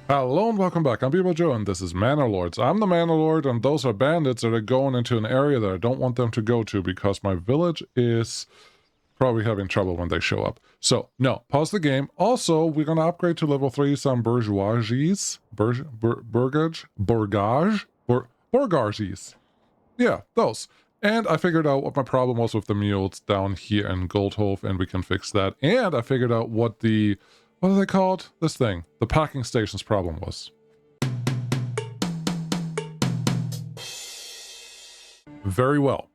Hello and welcome back. I'm People Joe and this is Manor Lords. I'm the Manor Lord and those are bandits that are going into an area that I don't want them to go to because my village is probably having trouble when they show up. So, no, pause the game. Also, we're going to upgrade to level 3 some bourgeoisies. Bourgeoisies. Yeah, those. And I figured out what my problem was with the mules down here in Goldhof, and we can fix that. And I figured out what the... what are they called? This thing. The packing station's problem was. Very well.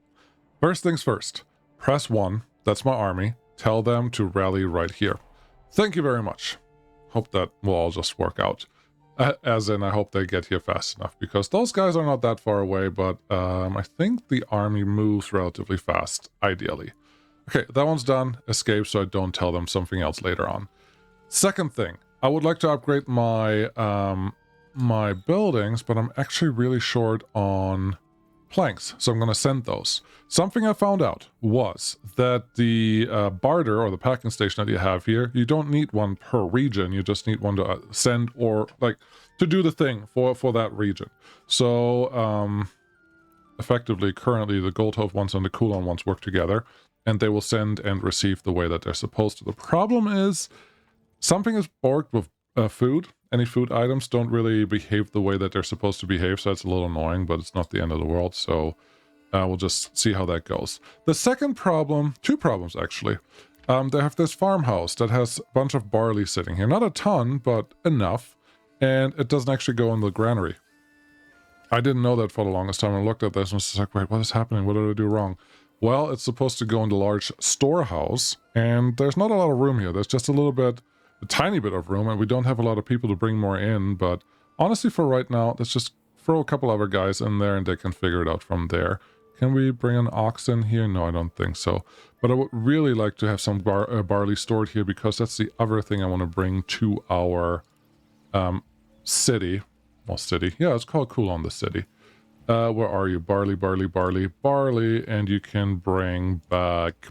First things first. Press 1. That's my army. Tell them to rally right here. Thank you very much. Hope that will all just work out. As in, I hope they get here fast enough, because those guys are not that far away, but I think the army moves relatively fast, ideally. Okay, that one's done. Escape so I don't tell them something else later on. Second thing, I would like to upgrade my my buildings, but I'm actually really short on planks, so I'm going to send those. Something I found out was that the barter, or the packing station that you have here, you don't need one per region, you just need one to send, or like to do the thing for that region. So effectively, currently the Goldhof ones and the Coulon ones work together, and they will send and receive the way that they're supposed to. The problem is, something is borked with food. Any food items don't really behave the way that they're supposed to behave, so that's a little annoying, but it's not the end of the world, so we'll just see how that goes. The second problem, two problems actually. They have this farmhouse that has a bunch of barley sitting here. Not a ton, but enough, and it doesn't actually go in the granary. I didn't know that for the longest time. I looked at this and was just like, wait, what is happening? What did I do wrong? Well, it's supposed to go in the large storehouse, and there's not a lot of room here. There's just a tiny bit of room, and we don't have a lot of people to bring more in, but honestly for right now, let's just throw a couple other guys in there and they can figure it out from there. Can we bring an ox in here? No, I don't think so. But I would really like to have some barley stored here, because that's the other thing I want to bring to our city. Well, city. Yeah, it's called Coulon, the city. Where are you? Barley, barley, barley, barley, and you can bring back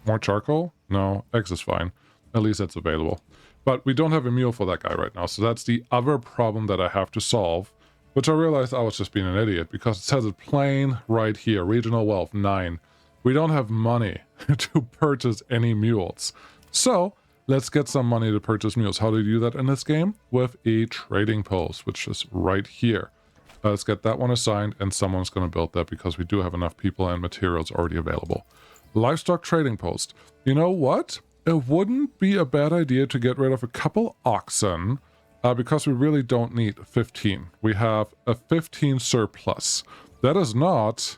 more charcoal? No, eggs is fine. At least that's available. But we don't have a mule for that guy right now, so that's the other problem that I have to solve, which I realized I was just being an idiot, because it says it plain right here, regional wealth 9. We don't have money to purchase any mules. So let's get some money to purchase mules. How do you do that in this game? With a trading post, which is right here. Let's get that one assigned, and someone's going to build that, because we do have enough people and materials already available. Livestock trading post. You know what? It wouldn't be a bad idea to get rid of a couple oxen, because we really don't need 15. We have a 15 surplus. That is not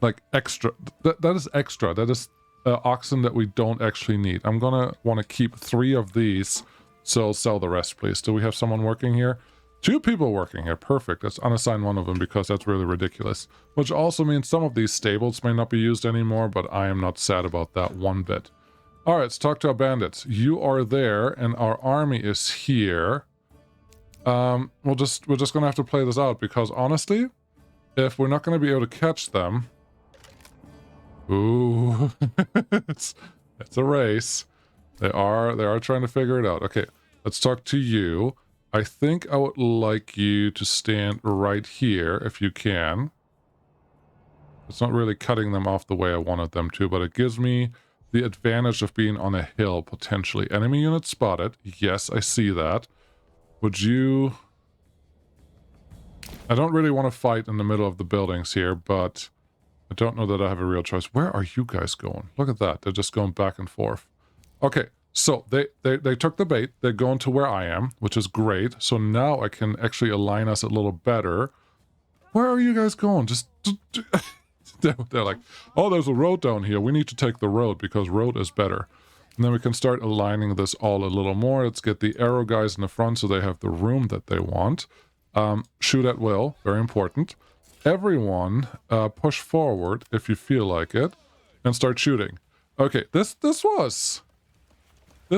like extra. That is extra. That is oxen that we don't actually need. I'm gonna want to keep 3 of these, so sell the rest, please. Do we have someone working here? 2 people working here. Perfect. Let's unassign one of them, because that's really ridiculous. Which also means some of these stables may not be used anymore, but I am not sad about that one bit. Alright, let's talk to our bandits. You are there, and our army is here. We're just gonna have to play this out, because honestly, if we're not gonna be able to catch them... Ooh, it's a race. They are trying to figure it out. Okay, let's talk to you. I think I would like you to stand right here, if you can. It's not really cutting them off the way I wanted them to, but it gives me the advantage of being on a hill, potentially. Enemy unit spotted. Yes, I see that. Would you... I don't really want to fight in the middle of the buildings here, but I don't know that I have a real choice. Where are you guys going? Look at that. They're just going back and forth. Okay. So they took the bait. They're going to where I am, which is great. So now I can actually align us a little better. Where are you guys going? They're like, oh, there's a road down here. We need to take the road, because road is better. And then we can start aligning this all a little more. Let's get the arrow guys in the front so they have the room that they want. Shoot at will. Very important. Everyone push forward if you feel like it and start shooting. Okay, this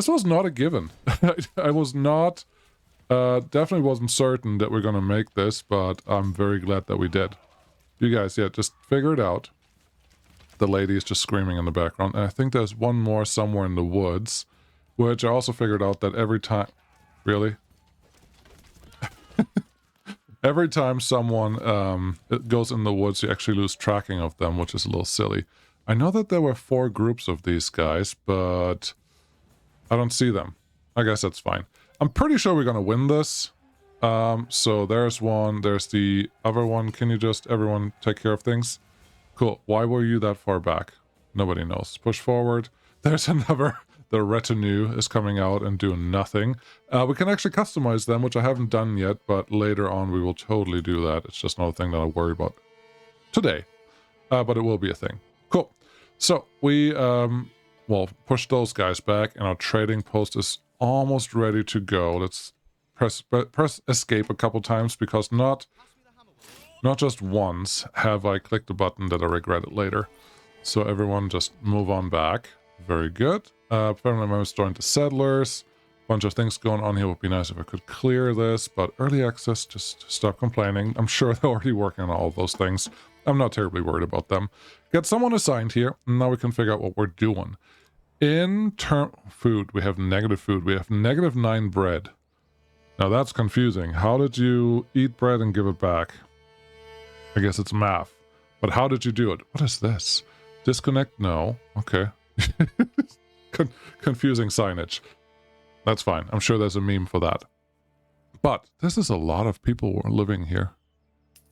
was not a given. I was not, definitely wasn't certain that we're going to make this, but I'm very glad that we did. You guys, yeah, just figure it out. The lady is just screaming in the background. And I think there's one more somewhere in the woods, which I also figured out that every time... Really? Every time someone goes in the woods, you actually lose tracking of them, which is a little silly. I know that there were 4 groups of these guys, but I don't see them. I guess that's fine. I'm pretty sure we're gonna win this. So there's one, there's the other one. Can you just, everyone, take care of things? Cool. Why were you that far back? Nobody knows. Push forward. There's another. The retinue is coming out and doing nothing. We can actually customize them, which I haven't done yet, but later on we will totally do that. It's just not a thing that I worry about today, but it will be a thing. Cool. So we, well, push those guys back, and our trading post is almost ready to go. Let's press escape a couple times, because not just once have I clicked the button that I regret it later. So everyone just move on back. Very good. Permanent members joined the settlers. Bunch of things going on here. Would be nice if I could clear this, but early access, just stop complaining. I'm sure they're already working on all those things. I'm not terribly worried about them. Get someone assigned here, and now we can figure out what we're doing. In term food, we have negative food. We have -9 bread. Now that's confusing. How did you eat bread and give it back? I guess it's math. But how did you do it? What is this? Disconnect? No. Okay. Confusing signage. That's fine. I'm sure there's a meme for that. But this is a lot of people living here.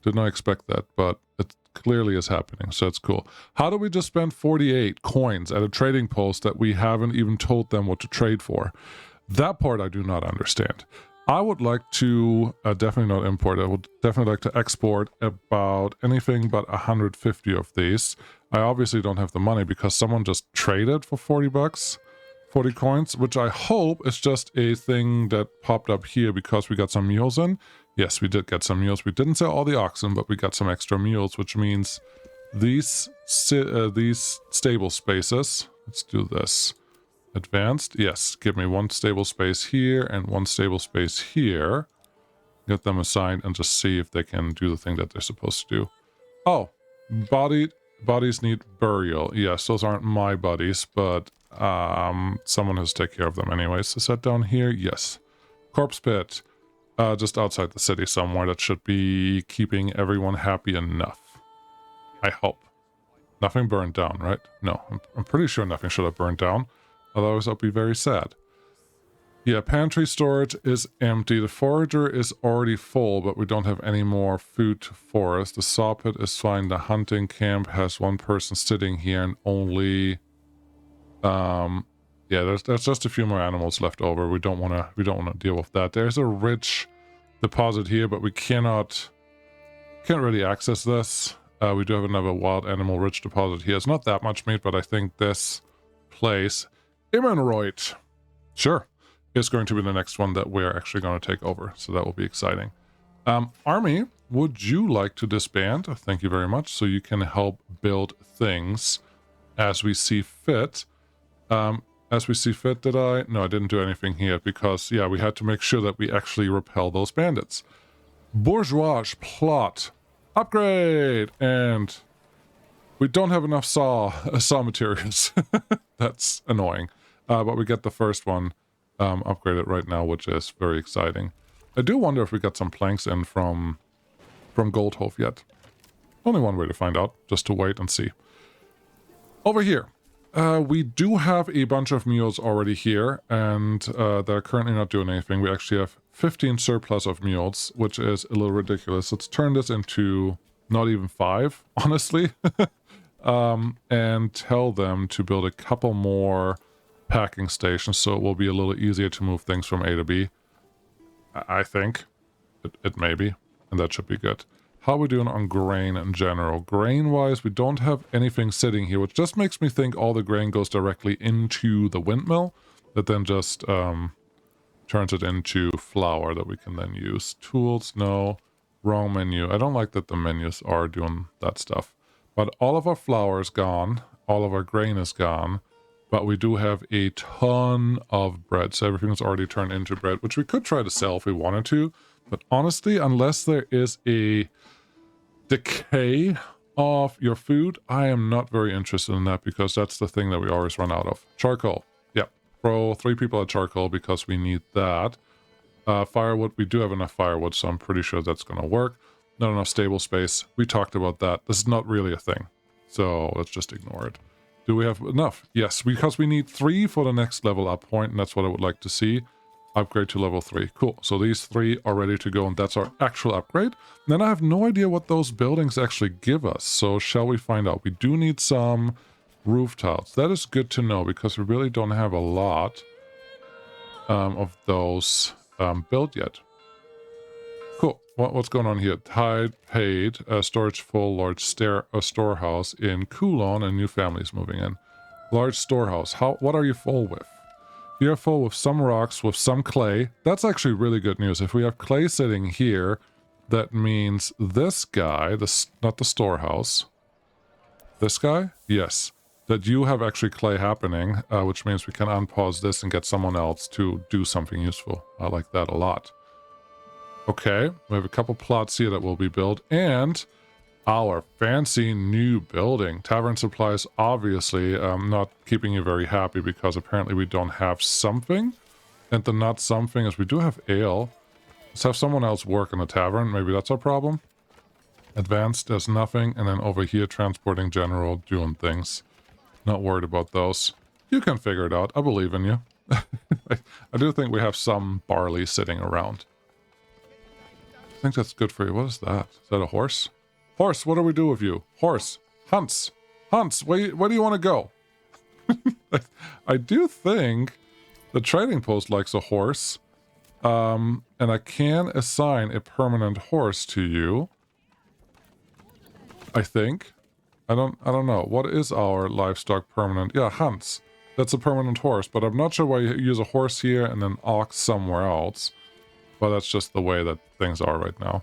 Did not expect that, but it clearly is happening, so it's cool. How do we just spend 48 coins at a trading post that we haven't even told them what to trade for? That part I do not understand. I would like to, definitely not import, I would definitely like to export about anything but 150 of these. I obviously don't have the money because someone just traded for 40 bucks, 40 coins, which I hope is just a thing that popped up here because we got some mules in. Yes, we did get some mules. We didn't sell all the oxen, but we got some extra mules, which means these stable spaces, let's do this. Advanced, yes, give me 1 stable space here and 1 stable space here. Get them assigned and just see if they can do the thing that they're supposed to do. Oh, bodies need burial. Yes, those aren't my buddies, but someone has to take care of them anyways. Is that down here? Yes. Corpse pit, just outside the city somewhere. That should be keeping everyone happy enough. I hope. Nothing burned down, right? No, I'm pretty sure nothing should have burned down. Otherwise, I'll be very sad. Yeah, pantry storage is empty. The forager is already full, but we don't have any more food to forest. The saw pit is fine. The hunting camp has 1 person sitting here and only... yeah, there's just a few more animals left over. We don't want to deal with that. There's a rich deposit here, but we can't really access this. We do have another wild animal rich deposit here. It's not that much meat, but I think this place... Immanroyd, sure, is going to be the next one that we're actually going to take over, so that will be exciting. Army, would you like to disband? Thank you very much, so you can help build things as we see fit. As we see fit, did I? No, I didn't do anything here, because, yeah, we had to make sure that we actually repel those bandits. Bourgeois plot, upgrade, and we don't have enough saw materials. That's annoying. But we get the first one upgraded right now, which is very exciting. I do wonder if we got some planks in from Goldhof yet. Only one way to find out, just to wait and see. Over here, we do have a bunch of mules already here, and they're currently not doing anything. We actually have 15 surplus of mules, which is a little ridiculous. Let's turn this into not even 5, honestly. And tell them to build a couple more packing stations so it will be a little easier to move things from A to B. I think. It may be, and that should be good. How are we doing on grain in general? Grain-wise, we don't have anything sitting here, which just makes me think all the grain goes directly into the windmill, that then just turns it into flour that we can then use. Tools, no. Wrong menu. I don't like that the menus are doing that stuff. But all of our flour is gone. All of our grain is gone. But we do have a ton of bread. So everything's already turned into bread, which we could try to sell if we wanted to. But honestly, unless there is a decay of your food, I am not very interested in that, because that's the thing that we always run out of. Charcoal. Yep. Throw 3 people at charcoal because we need that. Firewood, we do have enough firewood, so I'm pretty sure that's going to work. Not enough stable space. We talked about that. This is not really a thing. So let's just ignore it. Do we have enough? Yes, because we need 3 for the next level up point, and that's what I would like to see. Upgrade to level 3. Cool. So these 3 are ready to go, and that's our actual upgrade. And then I have no idea what those buildings actually give us. So shall we find out? We do need some roof tiles. That is good to know, because we really don't have a lot of those built yet. Cool. What's going on here? Tide paid, storage full, large storehouse in Coulon, and new families moving in. Large storehouse. What are you full with? You're full with some rocks, with some clay. That's actually really good news. If we have clay sitting here, that means this guy, not the storehouse. This guy? Yes. That you have actually clay happening, which means we can unpause this and get someone else to do something useful. I like that a lot. Okay, we have a couple plots here that will be built, and our fancy new building. Tavern supplies, obviously, not keeping you very happy, because apparently we don't have something. And the not something is we do have ale. Let's have someone else work in the tavern. Maybe that's our problem. Advanced, there's nothing. And then over here, transporting general, doing things. Not worried about those. You can figure it out. I believe in you. I do think we have some barley sitting around. I think that's good for you. What is that? Is that a horse? Horse, what do we do with you? Horse. Hunts. Hunts, where do you want to go? I do think the trading post likes a horse. And I can assign a permanent horse to you. I think. I don't know. What is our livestock permanent? Yeah, hunts. That's a permanent horse, but I'm not sure why you use a horse here and then ox somewhere else. But that's just the way that things are right now.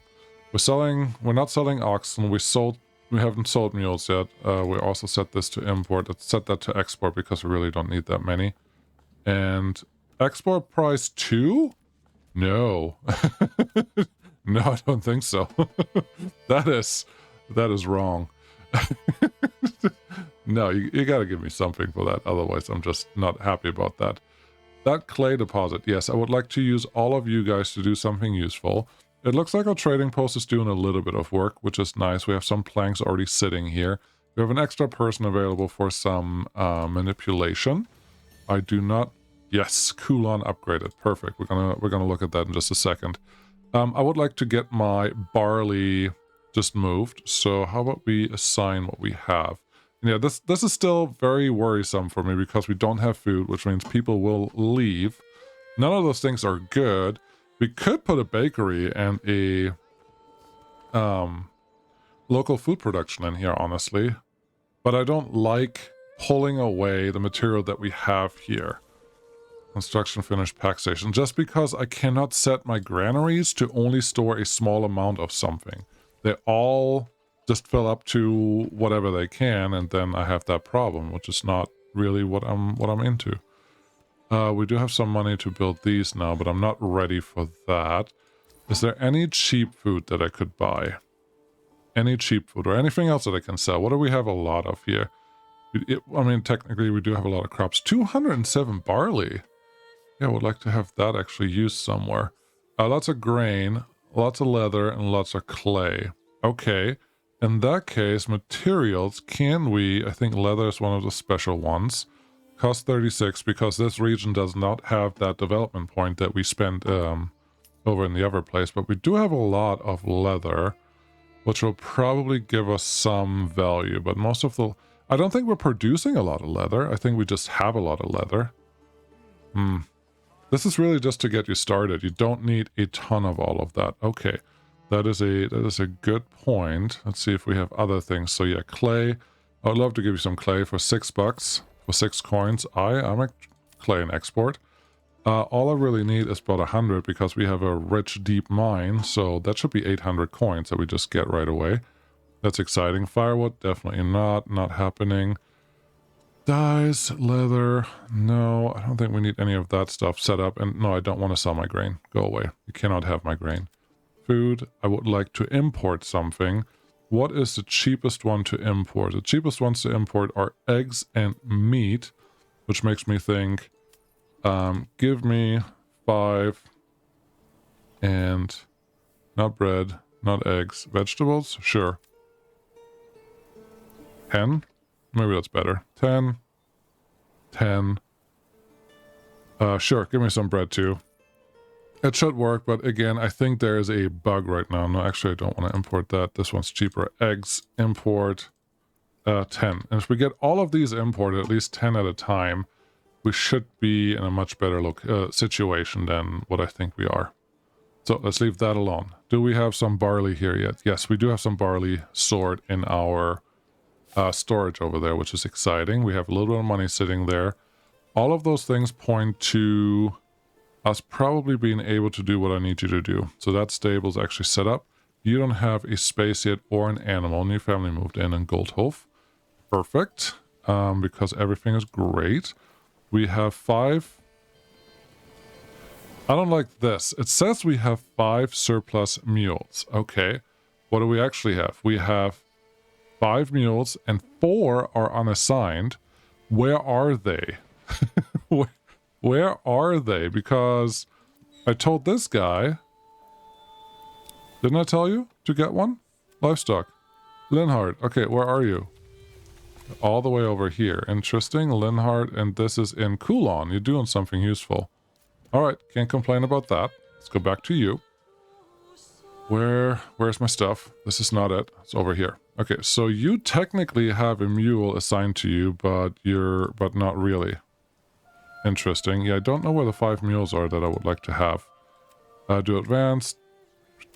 We're not selling oxen. We haven't sold mules yet. We also set this to import. Let's set that to export, because we really don't need that many. And export price 2? No. No, I don't think so. That is wrong. No, you gotta give me something for that. Otherwise, I'm just not happy about that. That clay deposit. Yes, I would like to use all of you guys to do something useful. It looks like our trading post is doing a little bit of work, which is nice. We have some planks already sitting here. We have an extra person available for some manipulation. I do not... Yes, Coulon upgraded. Perfect. We're gonna look at that in just a second. I would like to get my barley just moved. So how about we assign what we have? Yeah, this is still very worrisome for me, because we don't have food, which means people will leave. None of those things are good. We could put a bakery and a local food production in here, honestly. But I don't like pulling away the material that we have here. Construction finished pack station. Just because I cannot set my granaries to only store a small amount of something. They all just fill up to whatever they can, and then I have that problem, which is not really what I'm into. We do have some money to build these now, but I'm not ready for that. Is there any cheap food that I could buy? Any cheap food or anything else that I can sell? What do we have a lot of here? I mean, technically we do have a lot of crops. 207 barley. Yeah, I would like to have that actually used somewhere. Lots of grain, lots of leather, and lots of clay. Okay. In that case, materials, I think leather is one of the special ones. Cost 36, because this region does not have that development point that we spent over in the other place. But we do have a lot of leather, which will probably give us some value. But most of I don't think we're producing a lot of leather. I think we just have a lot of leather. This is really just to get you started. You don't need a ton of all of that. Okay. That is a good point. Let's see if we have other things. So yeah, clay. I would love to give you some clay for $6. For 6 coins. I'm a clay and export. All I really need is about 100, because we have a rich, deep mine. So that should be 800 coins that we just get right away. That's exciting. Firewood, definitely not happening. Dyes, leather. No, I don't think we need any of that stuff set up. And no, I don't want to sell my grain. Go away. You cannot have my grain. Food. I would like to import something. What is the cheapest one to import? The cheapest ones to import are eggs and meat, which makes me think, give me 5 And not bread, not eggs. Vegetables? Sure. 10? Maybe that's better. 10. 10. Sure, give me some bread too. It should work, but again, I think there is a bug right now. No, actually, I don't want to import that. This one's cheaper. Eggs, import, 10. And if we get all of these imported, at least 10 at a time, we should be in a much better situation than what I think we are. So let's leave that alone. Do we have some barley here yet? Yes, we do have some barley stored in our storage over there, which is exciting. We have a little bit of money sitting there. All of those things point to us probably being able to do what I need you to do. So that stable's actually set up. You don't have a space yet or an animal. New family moved in Goldhof. Perfect. Because everything is great. We have 5. I don't like this. It says we have 5 surplus mules. Okay. What do we actually have? We have 5 mules and 4 are unassigned. Where are they? Where are they? Because I told this guy... Didn't I tell you to get one? Livestock. Linhard. Okay, where are you? All the way over here. Interesting. Linhard, and this is in Coulon. You're doing something useful. Alright, can't complain about that. Let's go back to you. Where's my stuff? This is not it. It's over here. Okay, so you technically have a mule assigned to you, but not really. Interesting. Yeah, I don't know where the 5 mules are that I would like to have. Do advanced.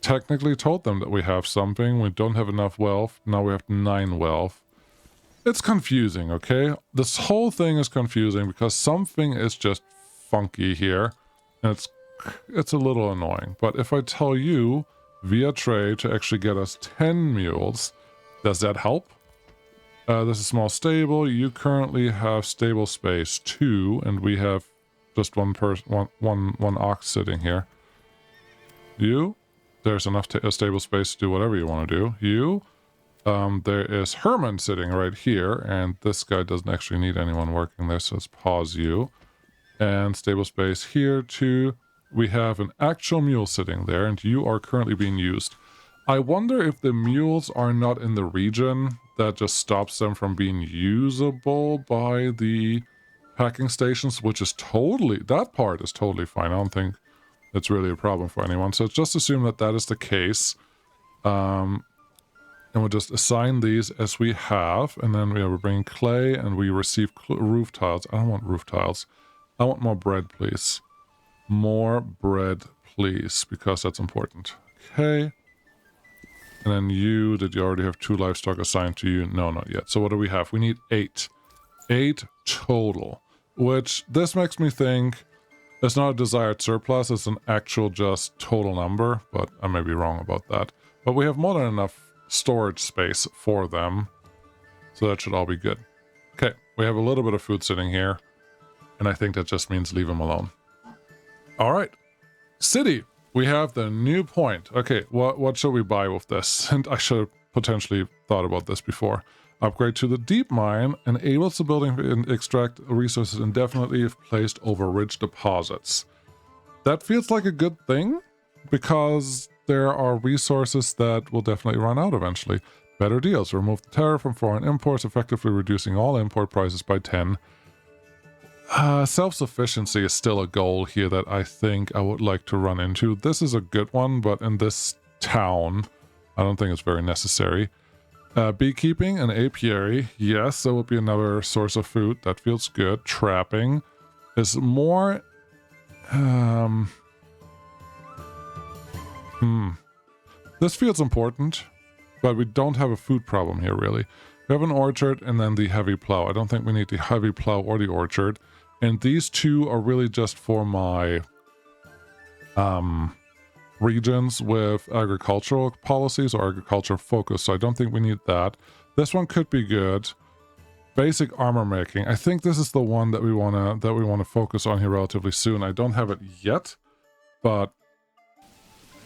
Technically told them that we have something. We don't have enough wealth. Now we have 9 wealth. It's confusing, okay? This whole thing is confusing because something is just funky here. And it's a little annoying. But if I tell you via trade to actually get us 10 mules, does that help? This is small stable. You currently have stable space 2, and we have just one ox sitting here. You, there's enough stable space to do whatever you want to do. You, there is Herman sitting right here, and this guy doesn't actually need anyone working there, so let's pause you. And stable space here too. We have an actual mule sitting there, and you are currently being used. I wonder if the mules are not in the region. That just stops them from being usable by the packing stations, which is totally... That part is totally fine. I don't think it's really a problem for anyone. So just assume that that is the case. And we'll just assign these as we have. And then we bring clay and we receive roof tiles. I don't want roof tiles. I want more bread, please. More bread, please, because that's important. Okay. And then you, did you already have 2 livestock assigned to you? No, not yet. So what do we have? We need 8. 8 total. Which, this makes me think it's not a desired surplus, it's an actual just total number. But I may be wrong about that. But we have more than enough storage space for them. So that should all be good. Okay, we have a little bit of food sitting here. And I think that just means leave them alone. Alright. City. We have the new point. Okay, what should we buy with this? And I should have potentially thought about this before. Upgrade to the deep mine enables the building to extract resources indefinitely if placed over rich deposits. That feels like a good thing because there are resources that will definitely run out eventually. Better deals. Remove the tariff from foreign imports, effectively reducing all import prices by 10. Self-sufficiency is still a goal here that I think I would like to run into. This is a good one, but in this town, I don't think it's very necessary. Beekeeping and apiary. Yes, that would be another source of food. That feels good. Trapping is more... This feels important, but we don't have a food problem here, really. We have an orchard and then the heavy plow. I don't think we need the heavy plow or the orchard. And these 2 are really just for my regions with agricultural policies or agriculture focus. So I don't think we need that. This one could be good. Basic armor making. I think this is the one that we wanna focus on here relatively soon. I don't have it yet, but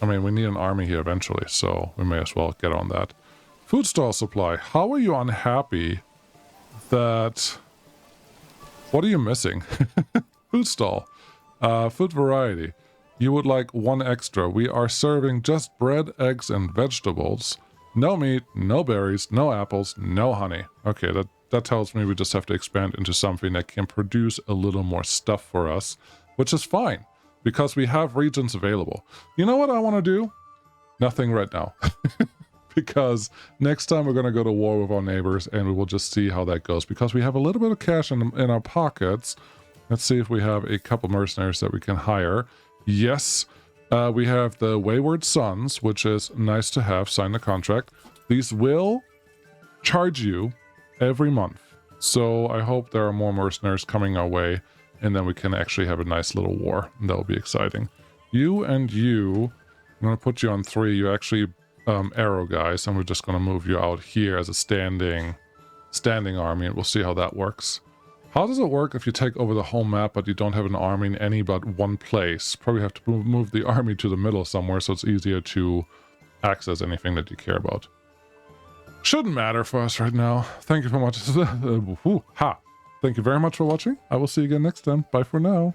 I mean we need an army here eventually, so we may as well get on that. Food stall supply. How are you unhappy that... What are you missing? Food stall. Food variety. You would like one extra. We are serving just bread, eggs, and vegetables. No meat, no berries, no apples, no honey. Okay, that tells me we just have to expand into something that can produce a little more stuff for us, which is fine, because we have regions available. You know what I want to do? Nothing right now. Because next time we're going to go to war with our neighbors, and we will just see how that goes, because we have a little bit of cash in our pockets. Let's see if we have a couple mercenaries that we can hire. Yes, we have the Wayward Sons, which is nice to have. Sign the contract. These will charge you every month. So I hope there are more mercenaries coming our way, and then we can actually have a nice little war. And that will be exciting. You and you, I'm going to put you on 3. You're actually arrow guys, and we're just going to move you out here as a standing army, and we'll see how that works. How does it work if you take over the whole map, but you don't have an army in any but one place? Probably have to move the army to the middle somewhere, so it's easier to access anything that you care about. Shouldn't matter for us right now. Thank you for much. Thank you very much for watching. I will see you again next time. Bye for now.